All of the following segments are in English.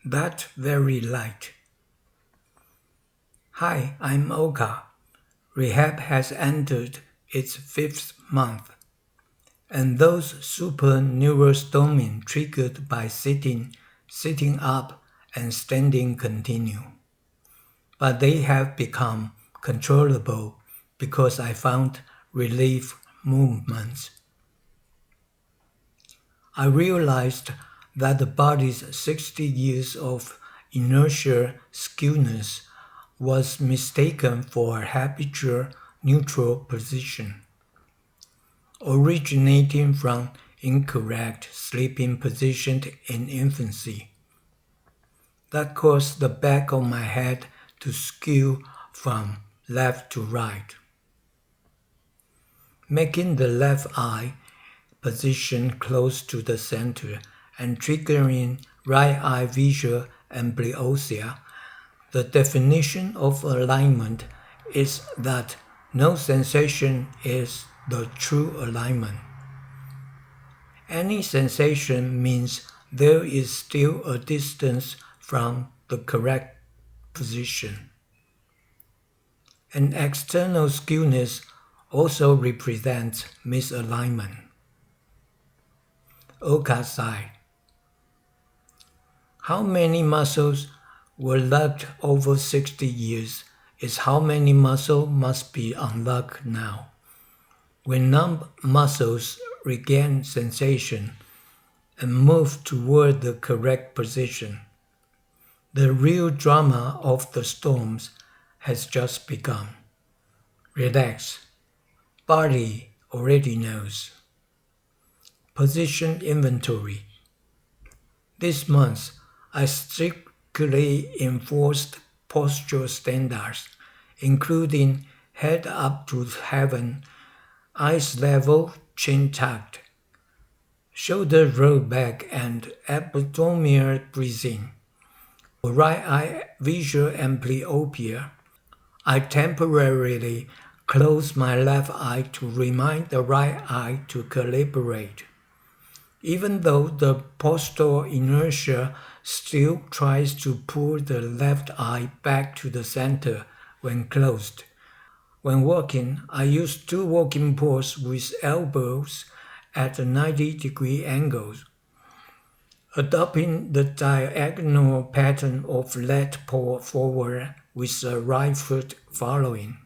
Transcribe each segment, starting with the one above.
That very light. Hi, I'm Oka. Rehab has entered its 5th month, and those superneurostoming triggered by sitting up, and standing continue. But they have become controllable because I found relief movements. I realized that the body's 60 years of inertial skewness was mistaken for a habitual neutral position, originating from incorrect sleeping position in infancy. That caused the back of my head to skew from left to right, making the left eye position close to the center and triggering right eye visual amblyopia. The definition of alignment is that no sensation is the true alignment. Any sensation means there is still a distance from the correct position. An external skewness also represents misalignment. Oka sighed. How many muscles were locked over 60 years is how many muscles must be unlocked now. When numb muscles regain sensation and move toward the correct position, the real drama of the storms has just begun. Relax. Body already knows. Position inventory. This month, I strictly enforced postural standards, including head up to heaven, eyes level, chin tucked, shoulder rolled back, and abdominal breathing. For right eye visual amblyopia, I temporarily closed my left eye to remind the right eye to calibrate, even though the postural inertia still tries to pull the left eye back to the center when closed. When walking, I use 2 walking poles with elbows at 90-degree angles, adopting the diagonal pattern of left paw forward with the right foot following.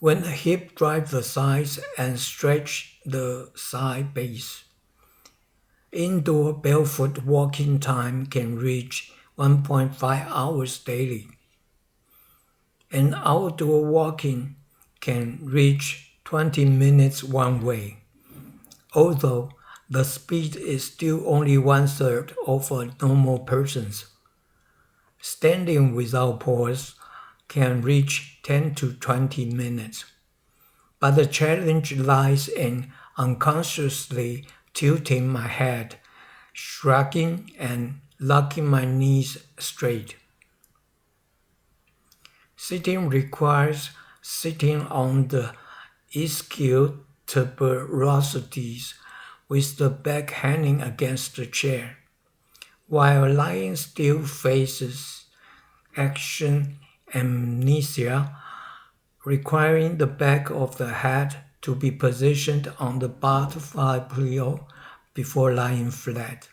When the hip drive the thighs and stretch the thigh base. Indoor barefoot walking time can reach 1.5 hours daily, and outdoor walking can reach 20 minutes one way, although the speed is still only 1/3 of a normal person's. Standing without pause can reach 10 to 20 minutes, but the challenge lies in unconsciously tilting my head, shrugging, and locking my knees straight. Sitting requires sitting on the ischial tuberosities with the back hanging against the chair, while lying still faces action amnesia, requiring the back of the head to be positioned on the butterfly pillow before lying flat.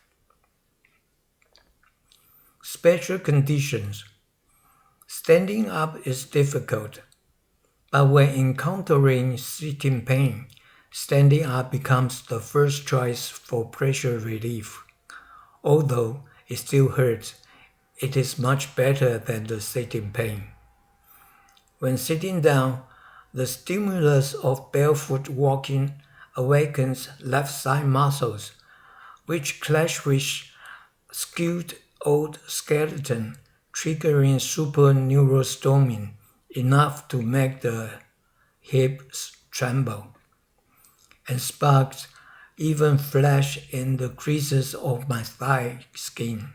Special conditions. Standing up is difficult, but when encountering sitting pain, standing up becomes the first choice for pressure relief. Although it still hurts, it is much better than the sitting pain. When sitting down, the stimulus of barefoot walking awakens left side muscles, which clash with skewed old skeleton, triggering superneurostoming enough to make the hips tremble, and sparks even flash in the creases of my thigh skin.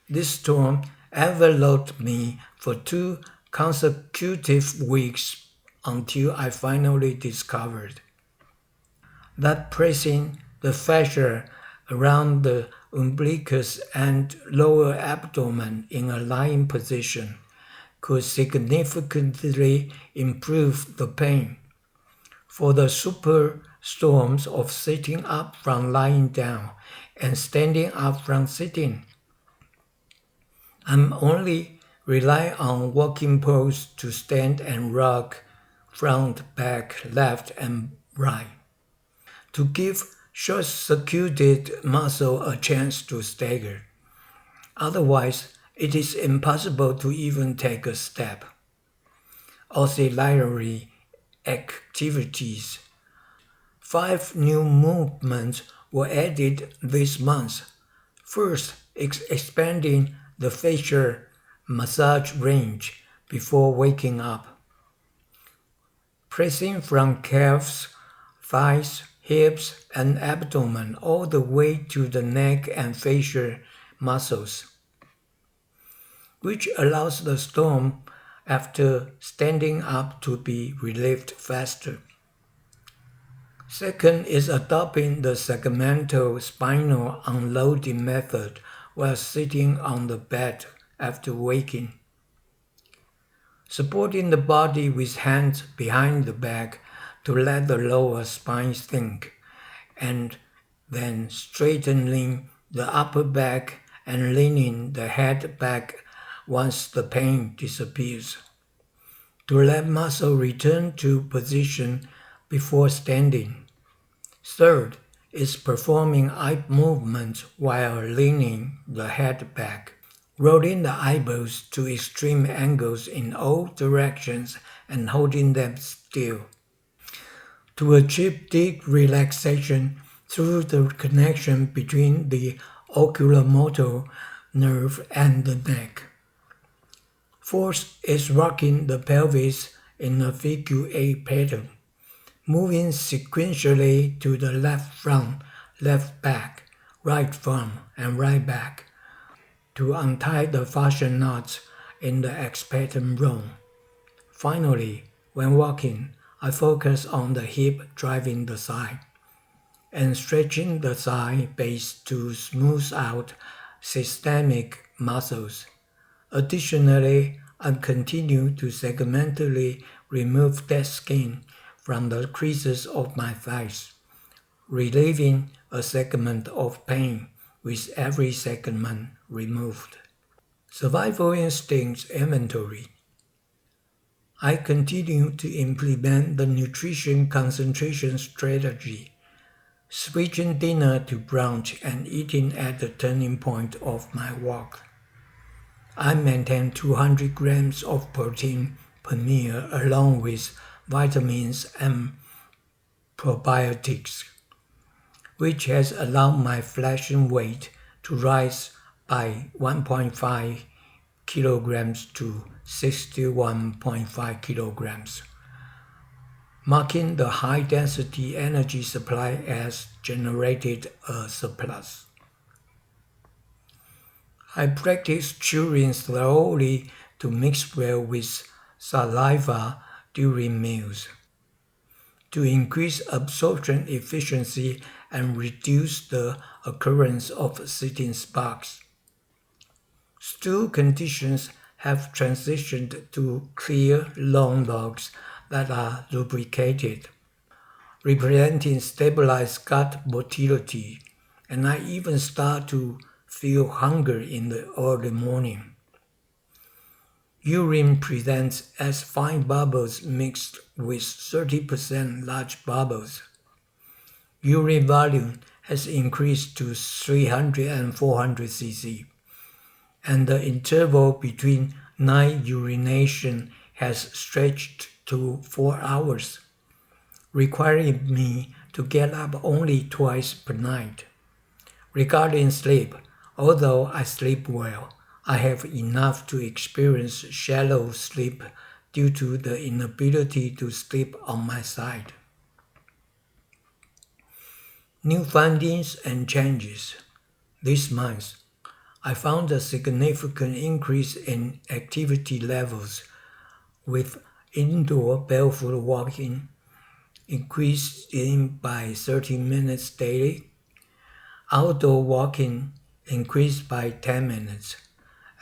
This storm enveloped me for 2 consecutive weeks until I finally discovered that pressing the fascia around the umbilicus and lower abdomen in a lying position could significantly improve the pain. For the superstorms of sitting up from lying down and standing up from sitting, I'm only rely on walking pose to stand and rock front, back, left, and right to give short-circuited muscle a chance to stagger. Otherwise, it is impossible to even take a step. Auxiliary activities. 5 new movements were added this month. First, expanding the facial massage range before waking up. Pressing from calves, thighs, hips, and abdomen all the way to the neck and facial muscles, which allows the storm after standing up to be relieved faster. Second is adopting the segmental spinal unloading method while sitting on the bed after waking. Supporting the body with hands behind the back to let the lower spine sink, and then straightening the upper back and leaning the head back once the pain disappears, to let muscle return to position before standing. Third is performing eye movements while leaning the head back, rolling the eyebrows to extreme angles in all directions and holding them still, to achieve deep relaxation through the connection between the oculomotor nerve and the neck. Fourth is rocking the pelvis in a figure-8 pattern, moving sequentially to the left front, left back, right front, and right back, to untie the fascia knots in the expectant row. Finally, when walking, I focus on the hip driving the thigh, and stretching the thigh base to smooth out systemic muscles. Additionally, I continue to segmentally remove dead skin from the creases of my thighs, relieving a segment of pain with every segment removed. Survival instincts inventory. I continue to implement the nutrition concentration strategy, switching dinner to brunch and eating at the turning point of my walk. I maintain 200 grams of protein per meal along with vitamins and probiotics, which has allowed my flesh and weight to rise by 1.5 kilograms to 61.5 kilograms, marking the high-density energy supply as generated a surplus. I practice chewing slowly to mix well with saliva during meals, to increase absorption efficiency and reduce the occurrence of sitting sparks. Stool conditions have transitioned to clear, long logs that are lubricated, representing stabilized gut motility, and I even start to feel hunger in the early morning. Urine presents as fine bubbles mixed with 30% large bubbles. Urine volume has increased to 300 and 400 cc, and the interval between night urination has stretched to 4 hours, requiring me to get up only twice per night. Regarding sleep, although I sleep well, I have enough to experience shallow sleep due to the inability to sleep on my side. New findings and changes. This month, I found a significant increase in activity levels with indoor barefoot walking increasing by 30 minutes daily, Outdoor walking increased by 10 minutes,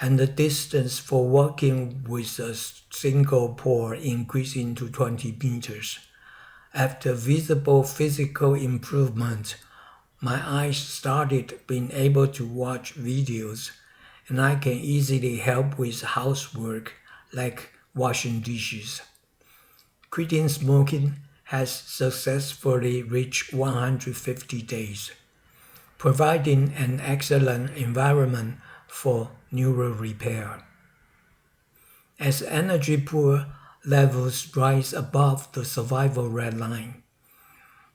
and the distance for walking with a single pole increasing to 20 meters. After visible physical improvement, my eyes started being able to watch videos, and I can easily help with housework like washing dishes. Quitting smoking has successfully reached 150 days, providing an excellent environment for neural repair. As energy pool levels rise above the survival red line,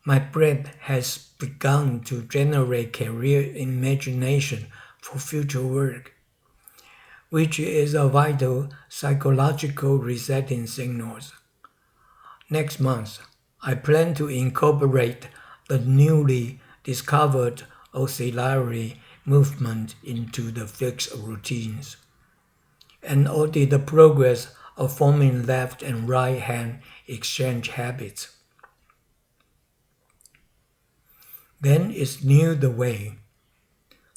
my brain has begun to generate career imagination for future work, which is a vital psychological resetting signal. Next month, I plan to incorporate the newly discovered oscillatory movement into the fixed routines and audit the progress of forming left and right hand exchange habits. Then is new the way.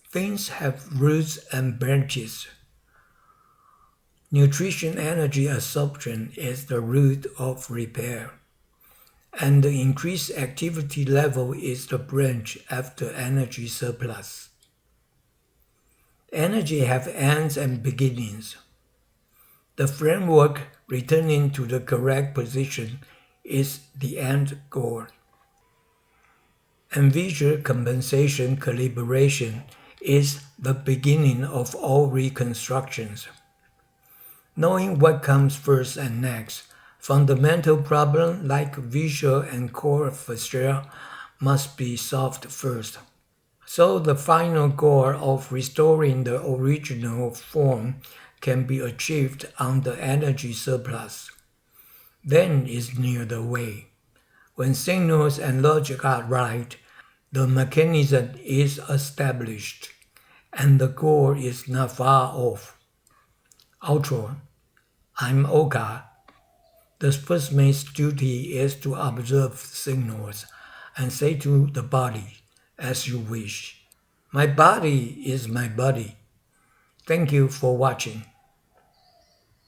Things have roots and branches. Nutrition energy absorption is the root of repair, and the increased activity level is the branch after energy surplus. Energy have ends and beginnings. The framework returning to the correct position is the end goal. And visual compensation calibration is the beginning of all reconstructions. Knowing what comes first and next, fundamental problems like visual and core fascia must be solved first. So the final goal of restoring the original form can be achieved on the energy surplus. Then is near the way. When signals and logic are right, the mechanism is established, and the goal is not far off. Outro. I'm Oka. The sportsman's duty is to observe signals and say to the body, as you wish. My body is my body. Thank you for watching.